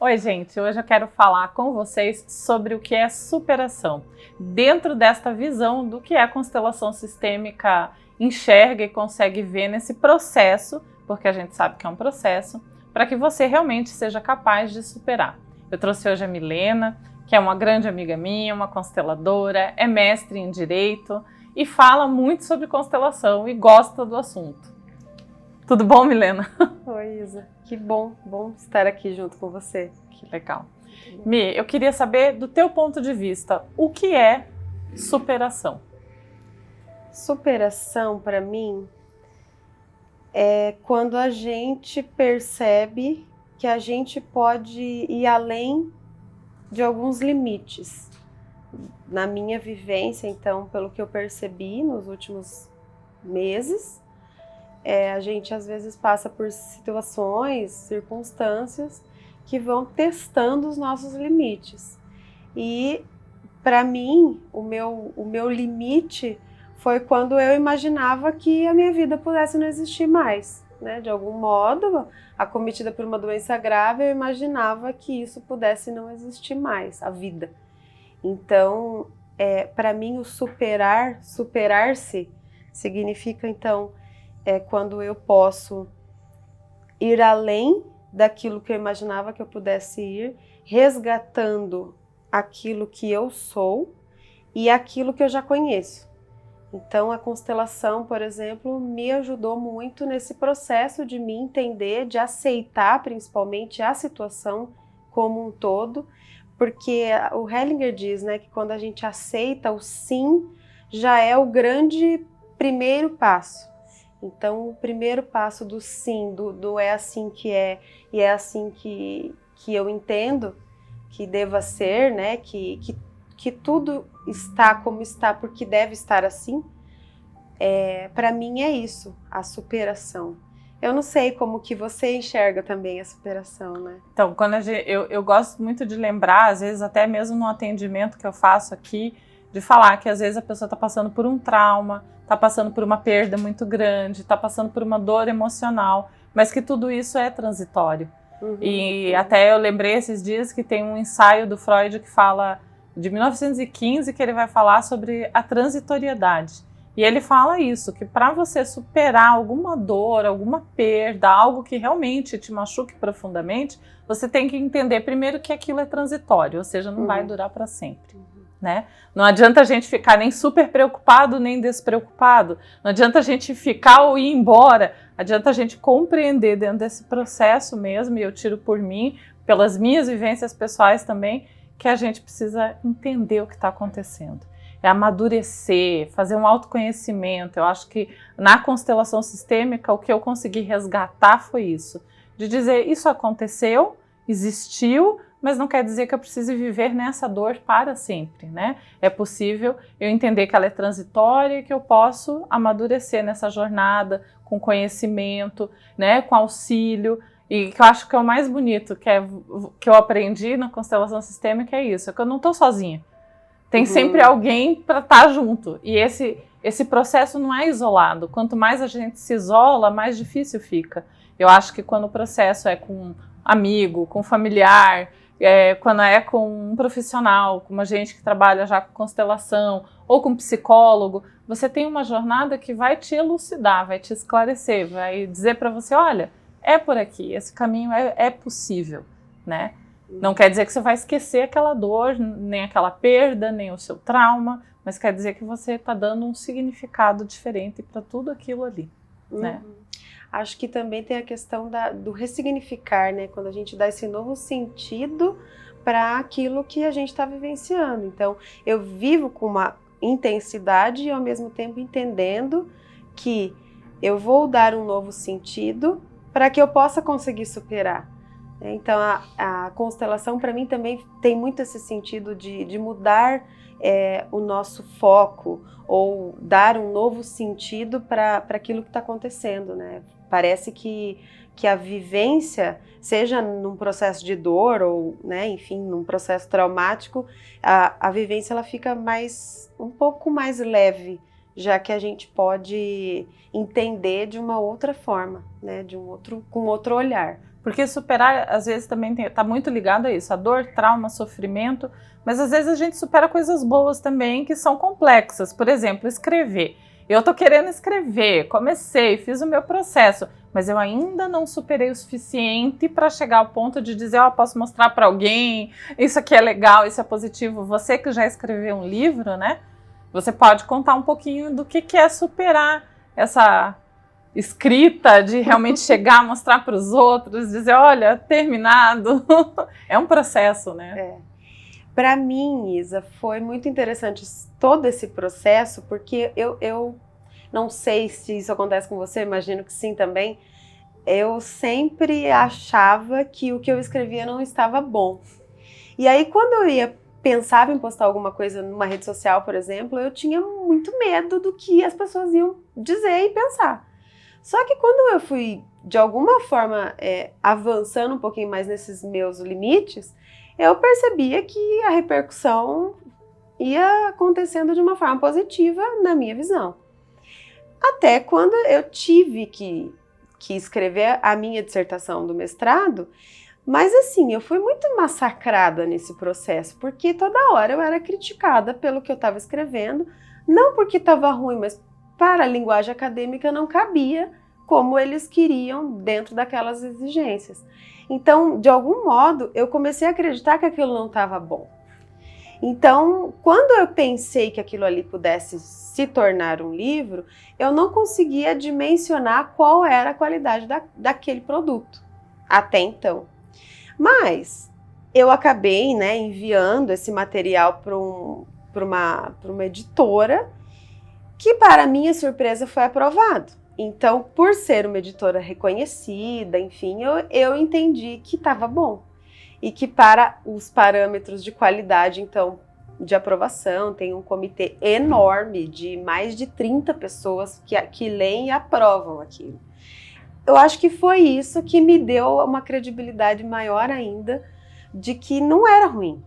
Oi, gente, hoje eu quero falar com vocês sobre o que é superação, dentro desta visão do que a constelação sistêmica enxerga e consegue ver nesse processo, porque a gente sabe que é um processo, para que você realmente seja capaz de superar. Eu trouxe hoje a Milena, que é uma grande amiga minha, uma consteladora, é mestre em Direito e fala muito sobre constelação e gosta do assunto. Tudo bom, Milena? Oi, Isa. Que bom estar aqui junto com você. Que legal. Mi, eu queria saber, do teu ponto de vista, o que é superação? Superação, para mim, é quando a gente percebe que a gente pode ir além de alguns limites. Na minha vivência, então, pelo que eu percebi nos últimos meses, a gente às vezes passa por situações, circunstâncias que vão testando os nossos limites. E para mim, o meu limite foi quando eu imaginava que a minha vida pudesse não existir mais, né? De algum modo, acometida por uma doença grave, eu imaginava que isso pudesse não existir mais, a vida. Então, para mim, o superar-se, significa então quando eu posso ir além daquilo que eu imaginava que eu pudesse ir, resgatando aquilo que eu sou e aquilo que eu já conheço. Então a constelação, por exemplo, me ajudou muito nesse processo de me entender, de aceitar principalmente a situação como um todo, porque o Hellinger diz, né, que quando a gente aceita o sim, já é o grande primeiro passo. Então, o primeiro passo do sim, do é assim que é, e é assim que eu entendo que deva ser, né? Que tudo está como está porque deve estar assim, para mim é isso, a superação. Eu não sei como que você enxerga também a superação, né? Então, quando eu gosto muito de lembrar, às vezes até mesmo no atendimento que eu faço aqui, de falar que às vezes a pessoa está passando por um trauma, está passando por uma perda muito grande, está passando por uma dor emocional, mas que tudo isso é transitório. Uhum. E até eu lembrei esses dias que tem um ensaio do Freud que fala, de 1915, que ele vai falar sobre a transitoriedade. E ele fala isso, que para você superar alguma dor, alguma perda, algo que realmente te machuque profundamente, você tem que entender primeiro que aquilo é transitório, ou seja, não vai durar para sempre. Né? Não adianta a gente ficar nem super preocupado, nem despreocupado. Não adianta a gente ficar ou ir embora. Adianta a gente compreender dentro desse processo mesmo, e eu tiro por mim, pelas minhas vivências pessoais também, que a gente precisa entender o que está acontecendo. É amadurecer, fazer um autoconhecimento. Eu acho que na constelação sistêmica o que eu consegui resgatar foi isso. De dizer, isso aconteceu, existiu, mas não quer dizer que eu precise viver nessa dor para sempre, né? É possível eu entender que ela é transitória e que eu posso amadurecer nessa jornada com conhecimento, né? Com auxílio. E que eu acho que é o mais bonito que eu aprendi na constelação sistêmica é isso, é que eu não estou sozinha. Tem sempre alguém para estar junto. E esse processo não é isolado. Quanto mais a gente se isola, mais difícil fica. Eu acho que quando o processo é com um amigo, com um familiar, quando é com um profissional, com uma gente que trabalha já com constelação, ou com um psicólogo, você tem uma jornada que vai te elucidar, vai te esclarecer, vai dizer para você, olha, é por aqui, esse caminho é possível, né? Não quer dizer que você vai esquecer aquela dor, nem aquela perda, nem o seu trauma, mas quer dizer que você está dando um significado diferente para tudo aquilo ali, né? Acho que também tem a questão do ressignificar, né? Quando a gente dá esse novo sentido para aquilo que a gente está vivenciando. Então, eu vivo com uma intensidade e ao mesmo tempo entendendo que eu vou dar um novo sentido para que eu possa conseguir superar. Então, a constelação para mim também tem muito esse sentido de mudar o nosso foco ou dar um novo sentido para aquilo que está acontecendo, né? Parece que a vivência, seja num processo de dor ou, né, enfim, num processo traumático, a vivência ela fica um pouco mais leve, já que a gente pode entender de uma outra forma, né, com outro olhar. Porque superar, às vezes, também está muito ligado a isso, a dor, trauma, sofrimento, mas às vezes a gente supera coisas boas também que são complexas. Por exemplo, escrever. Eu estou querendo escrever, comecei, fiz o meu processo, mas eu ainda não superei o suficiente para chegar ao ponto de dizer, posso mostrar para alguém, isso aqui é legal, isso é positivo. Você que já escreveu um livro, né? Você pode contar um pouquinho do que é superar essa escrita, de realmente chegar a mostrar para os outros, dizer, olha, terminado. É um processo, né? Para mim, Isa, foi muito interessante todo esse processo, porque eu não sei se isso acontece com você, imagino que sim também. Eu sempre achava que o que eu escrevia não estava bom. E aí, quando eu pensava em postar alguma coisa numa rede social, por exemplo, eu tinha muito medo do que as pessoas iam dizer e pensar. Só que quando eu fui, de alguma forma, avançando um pouquinho mais nesses meus limites, eu percebia que a repercussão ia acontecendo de uma forma positiva na minha visão. Até quando eu tive que escrever a minha dissertação do mestrado, mas assim, eu fui muito massacrada nesse processo, porque toda hora eu era criticada pelo que eu estava escrevendo, não porque estava ruim, mas para a linguagem acadêmica não cabia como eles queriam dentro daquelas exigências. Então, de algum modo, eu comecei a acreditar que aquilo não estava bom. Então, quando eu pensei que aquilo ali pudesse se tornar um livro, eu não conseguia dimensionar qual era a qualidade daquele produto, até então. Mas eu acabei, né, enviando esse material para uma editora, que para minha surpresa foi aprovado. Então, por ser uma editora reconhecida, enfim, eu entendi que estava bom. E que para os parâmetros de qualidade, então, de aprovação, tem um comitê enorme de mais de 30 pessoas que leem e aprovam aquilo. Eu acho que foi isso que me deu uma credibilidade maior ainda de que não era ruim.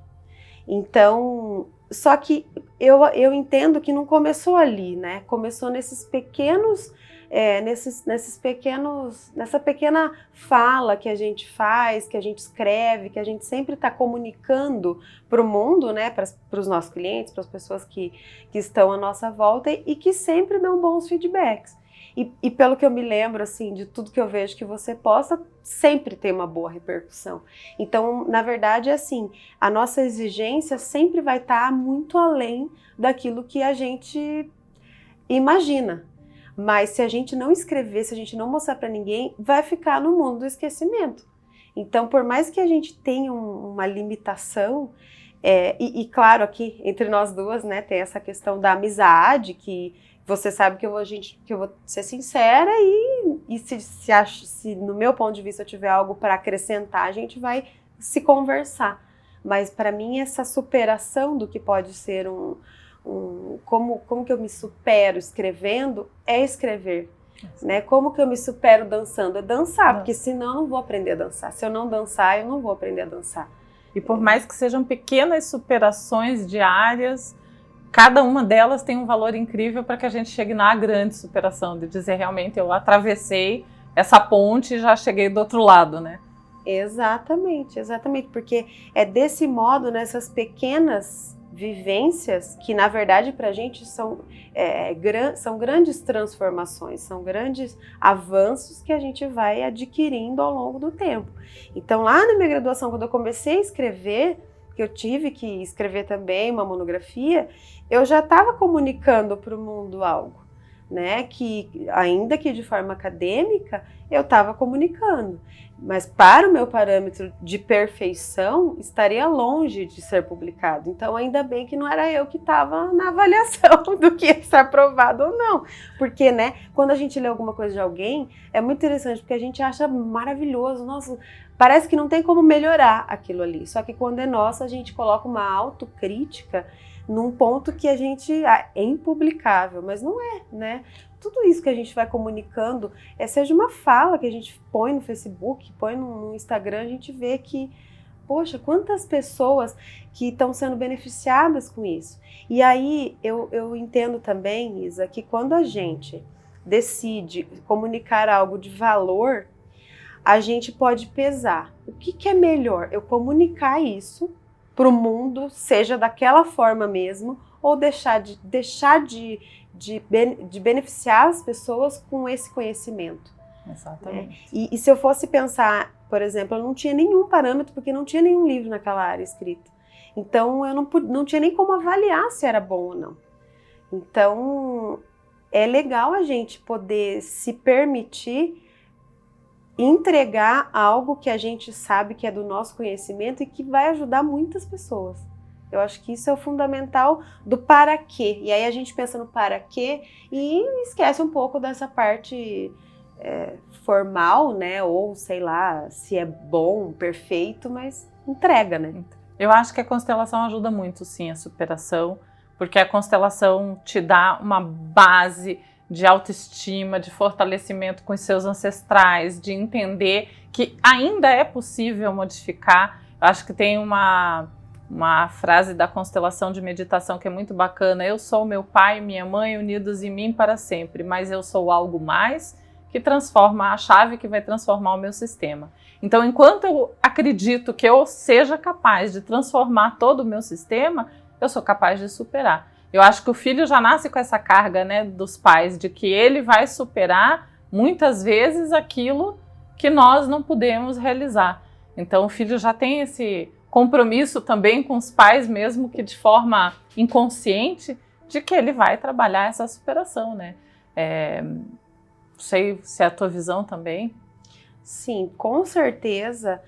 Então, só que eu entendo que não começou ali, né? Começou nesses pequenos... nessa pequena fala que a gente faz, que a gente escreve, que a gente sempre está comunicando para o mundo, né, para os nossos clientes, para as pessoas que estão à nossa volta e que sempre dão bons feedbacks. E pelo que eu me lembro, assim, de tudo que eu vejo que você posta, sempre tem uma boa repercussão. Então, na verdade, é assim, a nossa exigência sempre vai estar muito além daquilo que a gente imagina. Mas se a gente não escrever, se a gente não mostrar para ninguém, vai ficar no mundo do esquecimento. Então, por mais que a gente tenha uma limitação, e claro, aqui entre nós duas, né, tem essa questão da amizade, que você sabe que eu vou ser sincera e se no meu ponto de vista eu tiver algo para acrescentar, a gente vai se conversar. Mas para mim essa superação do que pode ser como que eu me supero escrevendo é escrever, né? Como que eu me supero dançando? É dançar, porque senão eu não vou aprender a dançar. Se eu não dançar, eu não vou aprender a dançar. E por mais que sejam pequenas superações diárias, cada uma delas tem um valor incrível para que a gente chegue na grande superação, de dizer realmente eu atravessei essa ponte e já cheguei do outro lado, né? Exatamente, porque é desse modo, nessas pequenas vivências, que na verdade para a gente são grandes transformações, são grandes avanços que a gente vai adquirindo ao longo do tempo. Então lá na minha graduação, quando eu comecei a escrever, que eu tive que escrever também uma monografia, eu já estava comunicando para o mundo algo, né, que ainda que de forma acadêmica, eu estava comunicando. Mas para o meu parâmetro de perfeição, estaria longe de ser publicado. Então, ainda bem que não era eu que estava na avaliação do que ia ser aprovado ou não. Porque, né, quando a gente lê alguma coisa de alguém, é muito interessante, porque a gente acha maravilhoso. Nossa, parece que não tem como melhorar aquilo ali. Só que quando é nosso, a gente coloca uma autocrítica num ponto que a gente é impublicável, mas não é, né? Tudo isso que a gente vai comunicando, seja uma fala que a gente põe no Facebook, põe no Instagram, a gente vê que, poxa, quantas pessoas que estão sendo beneficiadas com isso. E aí eu entendo também, Isa, que quando a gente decide comunicar algo de valor, a gente pode pesar. O que é melhor? Eu comunicar isso para o mundo, seja daquela forma mesmo, ou deixar de beneficiar as pessoas com esse conhecimento. Exatamente. E se eu fosse pensar, por exemplo, eu não tinha nenhum parâmetro, porque não tinha nenhum livro naquela área escrito. Então, eu não tinha nem como avaliar se era bom ou não. Então, é legal a gente poder se permitir entregar algo que a gente sabe que é do nosso conhecimento e que vai ajudar muitas pessoas. Eu acho que isso é o fundamental do para quê. E aí a gente pensa no para quê e esquece um pouco dessa parte formal, né? Ou sei lá, se é bom, perfeito, mas entrega, né? Eu acho que a constelação ajuda muito, sim, a superação, porque a constelação te dá uma base de autoestima, de fortalecimento com os seus ancestrais, de entender que ainda é possível modificar. Eu acho que tem uma frase da constelação de meditação que é muito bacana: eu sou meu pai e minha mãe unidos em mim para sempre, mas eu sou algo mais que transforma a chave que vai transformar o meu sistema. Então, enquanto eu acredito que eu seja capaz de transformar todo o meu sistema, eu sou capaz de superar. Eu acho que o filho já nasce com essa carga, né, dos pais, de que ele vai superar muitas vezes aquilo que nós não podemos realizar. Então o filho já tem esse compromisso também com os pais, mesmo que de forma inconsciente, de que ele vai trabalhar essa superação, né? Não sei se é a tua visão também. Sim, com certeza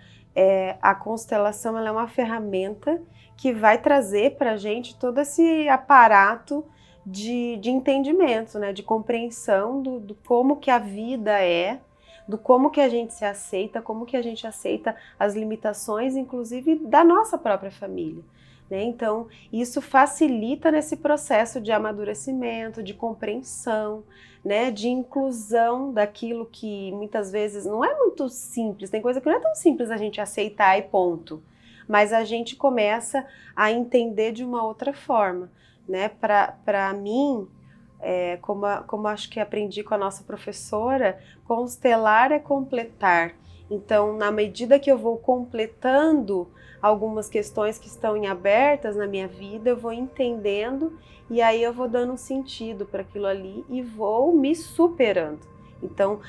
a constelação ela é uma ferramenta que vai trazer para a gente todo esse aparato de entendimento, né? De compreensão do como que a vida é, do como que a gente se aceita, como que a gente aceita as limitações, inclusive da nossa própria família. Né? Então, isso facilita nesse processo de amadurecimento, de compreensão, né? De inclusão daquilo que muitas vezes não é muito simples, tem coisa que não é tão simples a gente aceitar e ponto. Mas a gente começa a entender de uma outra forma, né? Para mim, como acho que aprendi com a nossa professora, constelar é completar. Então, na medida que eu vou completando algumas questões que estão em abertas na minha vida, eu vou entendendo e aí eu vou dando um sentido para aquilo ali e vou me superando. Então,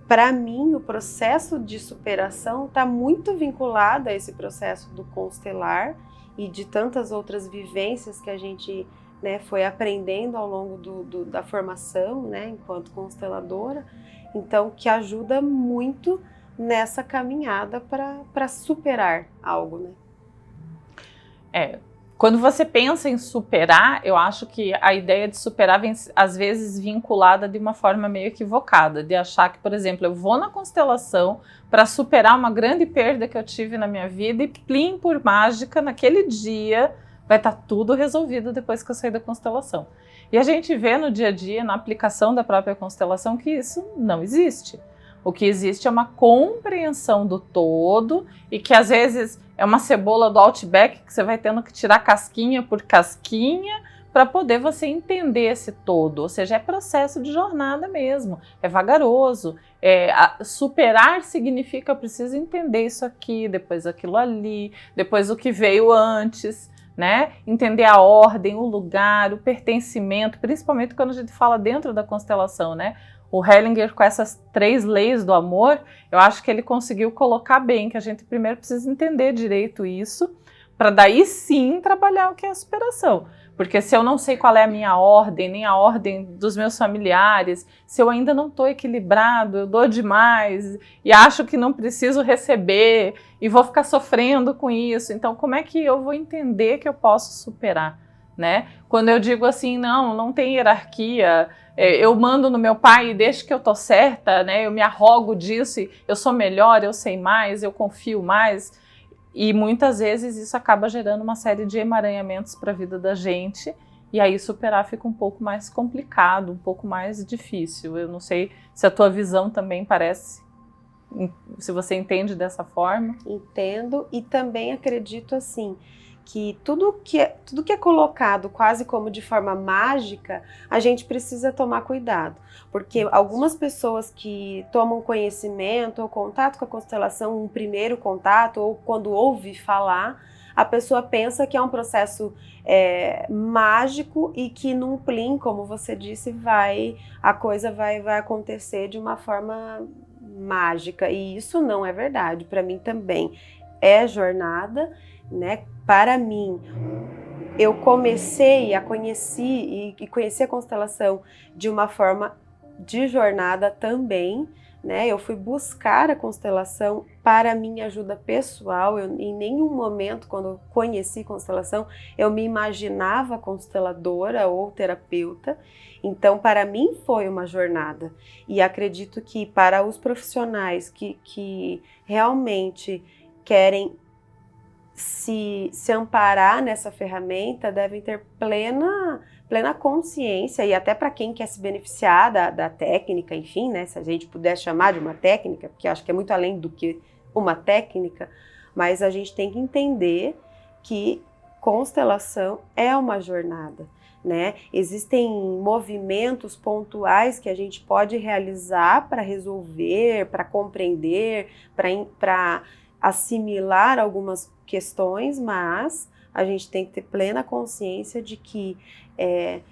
para mim, o processo de superação está muito vinculado a esse processo do constelar e de tantas outras vivências que a gente, né, foi aprendendo ao longo da formação, né, enquanto consteladora. Então, que ajuda muito nessa caminhada para superar algo, né? Quando você pensa em superar, eu acho que a ideia de superar vem, às vezes, vinculada de uma forma meio equivocada, de achar que, por exemplo, eu vou na constelação para superar uma grande perda que eu tive na minha vida e, plim, por mágica, naquele dia, vai estar tudo resolvido depois que eu sair da constelação. E a gente vê no dia a dia, na aplicação da própria constelação, que isso não existe. O que existe é uma compreensão do todo e que às vezes é uma cebola do Outback que você vai tendo que tirar casquinha por casquinha para poder você entender esse todo. Ou seja, é processo de jornada mesmo, é vagaroso. Superar significa eu preciso entender isso aqui, depois aquilo ali, depois o que veio antes, né? Entender a ordem, o lugar, o pertencimento, principalmente quando a gente fala dentro da constelação, né? O Hellinger, com essas 3 leis do amor, eu acho que ele conseguiu colocar bem, que a gente primeiro precisa entender direito isso, para daí sim trabalhar o que é a superação. Porque se eu não sei qual é a minha ordem, nem a ordem dos meus familiares, se eu ainda não estou equilibrado, eu dou demais e acho que não preciso receber e vou ficar sofrendo com isso, então como é que eu vou entender que eu posso superar? Né? Quando eu digo assim, não tem hierarquia, eu mando no meu pai e deixo que eu tô certa, né? Eu me arrogo disso, eu sou melhor, eu sei mais, eu confio mais, e muitas vezes isso acaba gerando uma série de emaranhamentos para a vida da gente, e aí superar fica um pouco mais complicado, um pouco mais difícil. Eu não sei se a tua visão também parece, se você entende dessa forma. Entendo, e também acredito assim, que tudo que é colocado quase como de forma mágica, a gente precisa tomar cuidado. Porque algumas pessoas que tomam conhecimento ou contato com a constelação, um primeiro contato, ou quando ouve falar, a pessoa pensa que é um processo mágico e que num plim, como você disse, a coisa vai acontecer de uma forma mágica. E isso não é verdade. Para mim também é jornada, né? Para mim, eu comecei a conhecer a constelação de uma forma de jornada também, né? Eu fui buscar a constelação para minha ajuda pessoal. Em nenhum momento, quando eu conheci constelação, eu me imaginava consteladora ou terapeuta. Então, para mim foi uma jornada. E acredito que para os profissionais que realmente querem se amparar nessa ferramenta, devem ter plena consciência, e até para quem quer se beneficiar da técnica, enfim, né, se a gente puder chamar de uma técnica, porque eu acho que é muito além do que uma técnica, mas a gente tem que entender que constelação é uma jornada, né? Existem movimentos pontuais que a gente pode realizar para resolver, para compreender, para assimilar algumas questões, mas a gente tem que ter plena consciência de que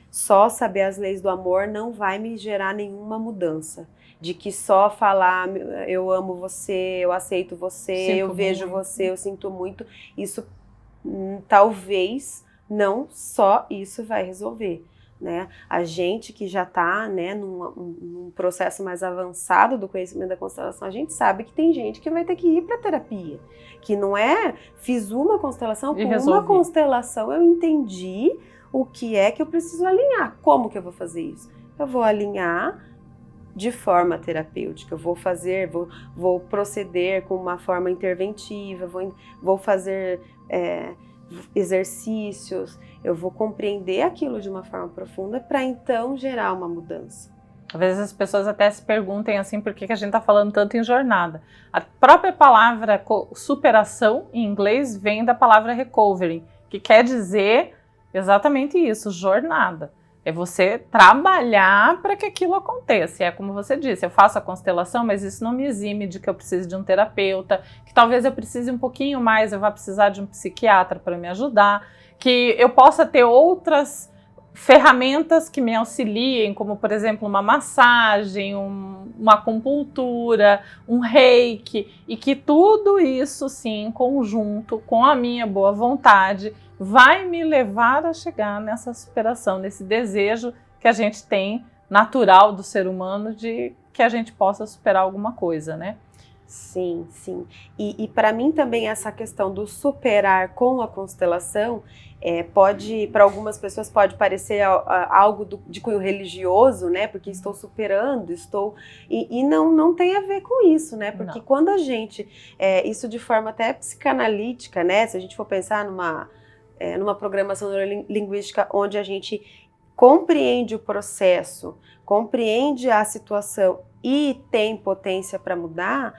só saber as leis do amor não vai me gerar nenhuma mudança. De que só falar eu amo você, eu aceito você, eu vejo você, eu sinto muito, isso talvez não só isso vai resolver. Né? A gente que já está, né, num processo mais avançado do conhecimento da constelação, a gente sabe que tem gente que vai ter que ir para terapia, que não fiz uma constelação, com uma constelação eu entendi o que é que eu preciso alinhar. Como que eu vou fazer isso? Eu vou alinhar de forma terapêutica, eu vou proceder com uma forma interventiva, vou fazer exercícios, eu vou compreender aquilo de uma forma profunda para então gerar uma mudança. Às vezes as pessoas até se perguntem assim, por que a gente está falando tanto em jornada? A própria palavra superação em inglês vem da palavra recovery, que quer dizer exatamente isso, jornada. É você trabalhar para que aquilo aconteça. E é como você disse, eu faço a constelação, mas isso não me exime de que eu preciso de um terapeuta, que talvez eu precise um pouquinho mais, eu vá precisar de um psiquiatra para me ajudar, que eu possa ter outras ferramentas que me auxiliem, como por exemplo uma massagem, uma acupuntura, um reiki, e que tudo isso sim, em conjunto com a minha boa vontade, vai me levar a chegar nessa superação, nesse desejo que a gente tem natural do ser humano de que a gente possa superar alguma coisa, né? Sim, sim. E para mim também essa questão do superar com a constelação para algumas pessoas pode parecer algo de cunho religioso, né? Porque estou superando, e não tem a ver com isso, né? Porque quando a gente, isso de forma até psicanalítica, né? Se a gente for pensar numa programação neurolinguística onde a gente compreende o processo, compreende a situação e tem potência para mudar,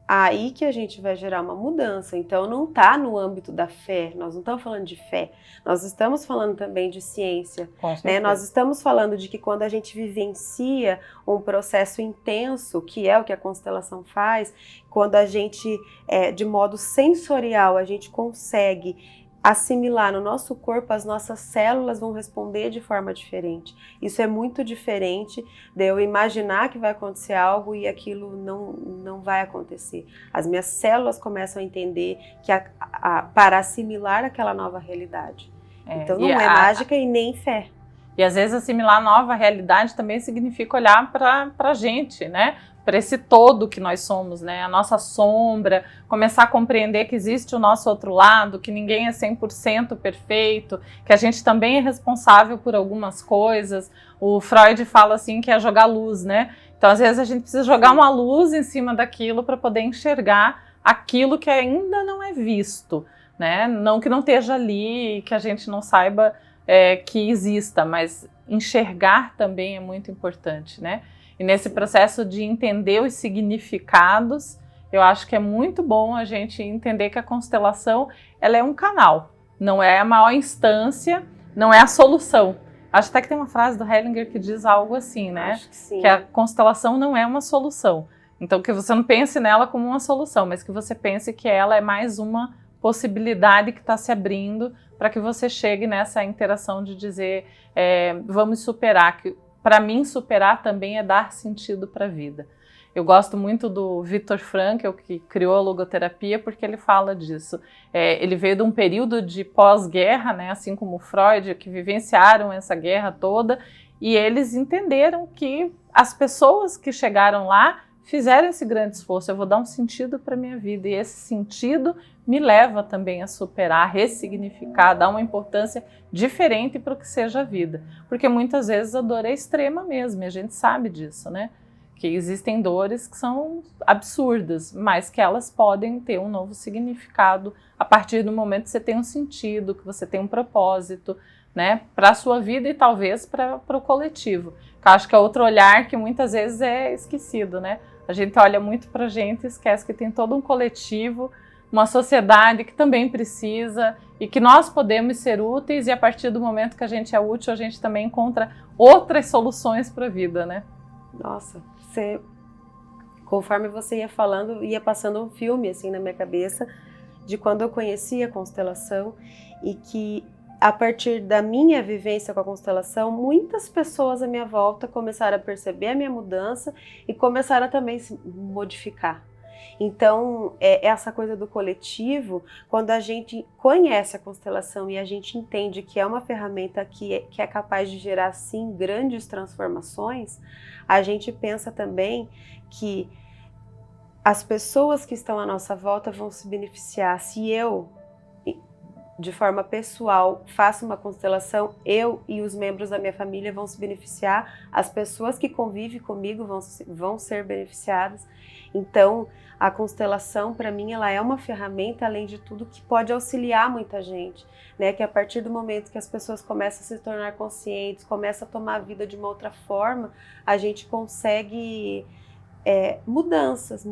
aí que a gente vai gerar uma mudança. Então não está no âmbito da fé, nós não estamos falando de fé, nós estamos falando também de ciência, né? Nós estamos falando de que quando a gente vivencia um processo intenso, que é o que a constelação faz, quando a gente, de modo sensorial, a gente consegue assimilar no nosso corpo, as nossas células vão responder de forma diferente. Isso é muito diferente de eu imaginar que vai acontecer algo e aquilo não vai acontecer. As minhas células começam a entender que para assimilar aquela nova realidade. Então não é mágica e nem fé. E às vezes assimilar a nova realidade também significa olhar para a gente, né? Para esse todo que nós somos, né? A nossa sombra, começar a compreender que existe o nosso outro lado, que ninguém é 100% perfeito, que a gente também é responsável por algumas coisas. O Freud fala assim que é jogar luz, né? Então às vezes a gente precisa jogar uma luz em cima daquilo para poder enxergar aquilo que ainda não é visto, né? Não que não esteja ali, que a gente não saiba que exista, mas enxergar também é muito importante, né? E nesse processo de entender os significados, eu acho que é muito bom a gente entender que a constelação ela é um canal. não é a maior instância, não é a solução. Acho até que tem uma frase do Hellinger que diz algo assim, né? Acho que sim. Que a constelação não é uma solução. Então, que você não pense nela como uma solução, mas que você pense que ela é mais uma possibilidade que está se abrindo para que você chegue nessa interação de dizer, vamos superar. Que para mim, superar também é dar sentido para a vida. Eu gosto muito do Viktor Frankl, que criou a logoterapia, porque ele fala disso. Ele veio de um período de pós-guerra, né, assim como Freud, que vivenciaram essa guerra toda, e eles entenderam que as pessoas que chegaram lá fizeram esse grande esforço. Eu vou dar um sentido para a minha vida, e esse sentido me leva também a superar, a ressignificar, dar uma importância diferente para o que seja a vida. Porque muitas vezes a dor é extrema mesmo, e a gente sabe disso, né? Que existem dores que são absurdas, mas que elas podem ter um novo significado a partir do momento que você tem um sentido, que você tem um propósito, né, para a sua vida e talvez para o coletivo. Eu acho que é outro olhar que muitas vezes é esquecido, né? A gente olha muito para a gente e esquece que tem todo um coletivo, uma sociedade que também precisa e que nós podemos ser úteis, e a partir do momento que a gente é útil, a gente também encontra outras soluções para a vida, né? Nossa, conforme você ia falando, ia passando um filme assim na minha cabeça de quando eu conheci a constelação, e que a partir da minha vivência com a constelação, muitas pessoas à minha volta começaram a perceber a minha mudança e começaram a também se modificar. Então, essa coisa do coletivo, quando a gente conhece a constelação e a gente entende que é uma ferramenta que é capaz de gerar, sim, grandes transformações, a gente pensa também que as pessoas que estão à nossa volta vão se beneficiar. Se eu, de forma pessoal, faço uma constelação, eu e os membros da minha família vão se beneficiar, as pessoas que convivem comigo vão ser beneficiadas. Então, a constelação, para mim, ela é uma ferramenta, além de tudo, que pode auxiliar muita gente, né? Que a partir do momento que as pessoas começam a se tornar conscientes, começam a tomar a vida de uma outra forma, a gente consegue mudanças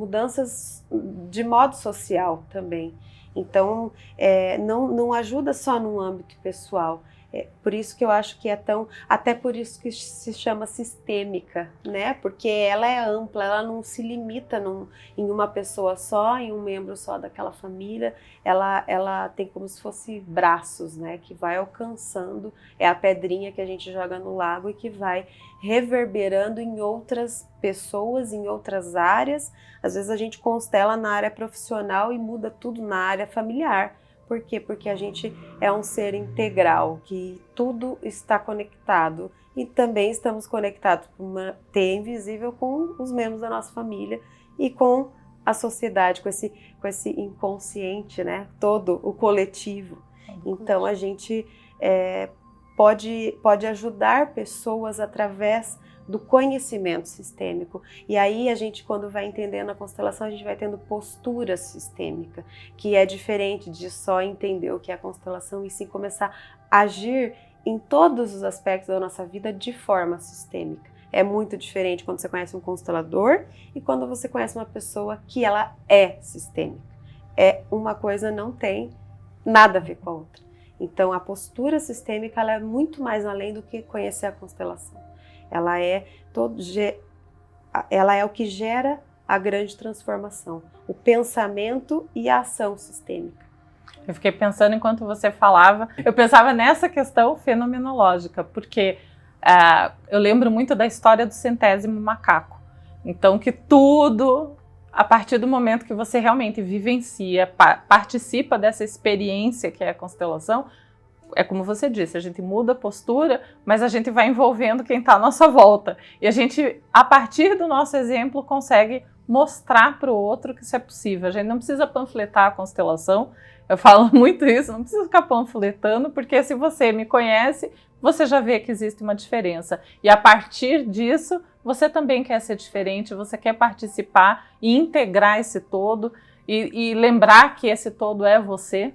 de modo social também. Então, não ajuda só no âmbito pessoal. Por isso que eu acho que até por isso que se chama sistêmica, né? Porque ela é ampla, ela não se limita em uma pessoa só, em um membro só daquela família. Ela tem como se fosse braços, né? Que vai alcançando, é a pedrinha que a gente joga no lago e que vai reverberando em outras pessoas, em outras áreas. Às vezes a gente constela na área profissional e muda tudo na área familiar. Por quê? Porque a gente é um ser integral, que tudo está conectado, e também estamos conectados com uma teia invisível com os membros da nossa família e com a sociedade, com esse inconsciente, né? Todo o coletivo. Então a gente pode ajudar pessoas através do conhecimento sistêmico. E aí a gente, quando vai entendendo a constelação, a gente vai tendo postura sistêmica, que é diferente de só entender o que é a constelação e sim começar a agir em todos os aspectos da nossa vida de forma sistêmica. É muito diferente quando você conhece um constelador e quando você conhece uma pessoa que ela é sistêmica. Uma coisa não tem nada a ver com a outra. Então a postura sistêmica, ela é muito mais além do que conhecer a constelação. Ela é o que gera a grande transformação, o pensamento e a ação sistêmica. Eu fiquei pensando enquanto você falava, eu pensava nessa questão fenomenológica, porque eu lembro muito da história do 100º macaco. Então, que tudo, a partir do momento que você realmente vivencia, participa dessa experiência que é a constelação, é como você disse, a gente muda a postura, mas a gente vai envolvendo quem está à nossa volta. E a gente, a partir do nosso exemplo, consegue mostrar para o outro que isso é possível. A gente não precisa panfletar a constelação, eu falo muito isso, não precisa ficar panfletando, porque se você me conhece, você já vê que existe uma diferença. E a partir disso, você também quer ser diferente, você quer participar e integrar esse todo e lembrar que esse todo é você,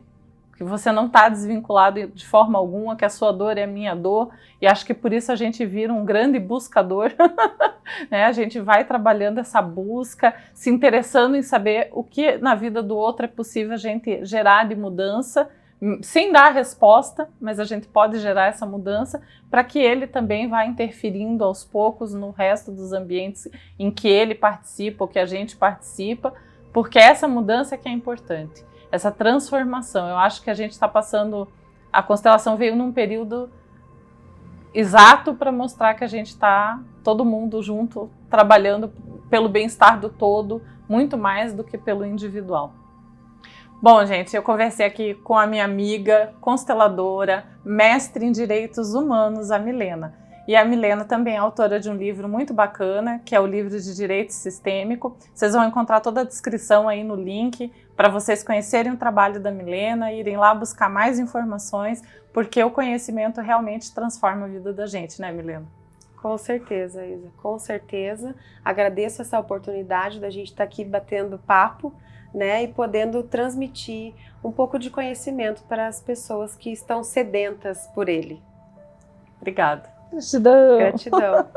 que você não está desvinculado de forma alguma, que a sua dor é a minha dor, e acho que por isso a gente vira um grande buscador, né? A gente vai trabalhando essa busca, se interessando em saber o que na vida do outro é possível a gente gerar de mudança, sem dar a resposta, mas a gente pode gerar essa mudança para que ele também vá interferindo aos poucos no resto dos ambientes em que ele participa, ou que a gente participa, porque essa mudança é que é importante, essa transformação. Eu acho que a gente está passando, a constelação veio num período exato para mostrar que a gente está todo mundo junto, trabalhando pelo bem-estar do todo, muito mais do que pelo individual. Bom, gente, eu conversei aqui com a minha amiga, consteladora, mestre em Direitos Humanos, a Milena. E a Milena também é autora de um livro muito bacana, que é o livro de Direito Sistêmico. Vocês vão encontrar toda a descrição aí no link, para vocês conhecerem o trabalho da Milena, irem lá buscar mais informações, porque o conhecimento realmente transforma a vida da gente, né, Milena? Com certeza, Isa, com certeza. Agradeço essa oportunidade da gente estar aqui batendo papo, né, e podendo transmitir um pouco de conhecimento para as pessoas que estão sedentas por ele. Obrigada. Gratidão. Gratidão.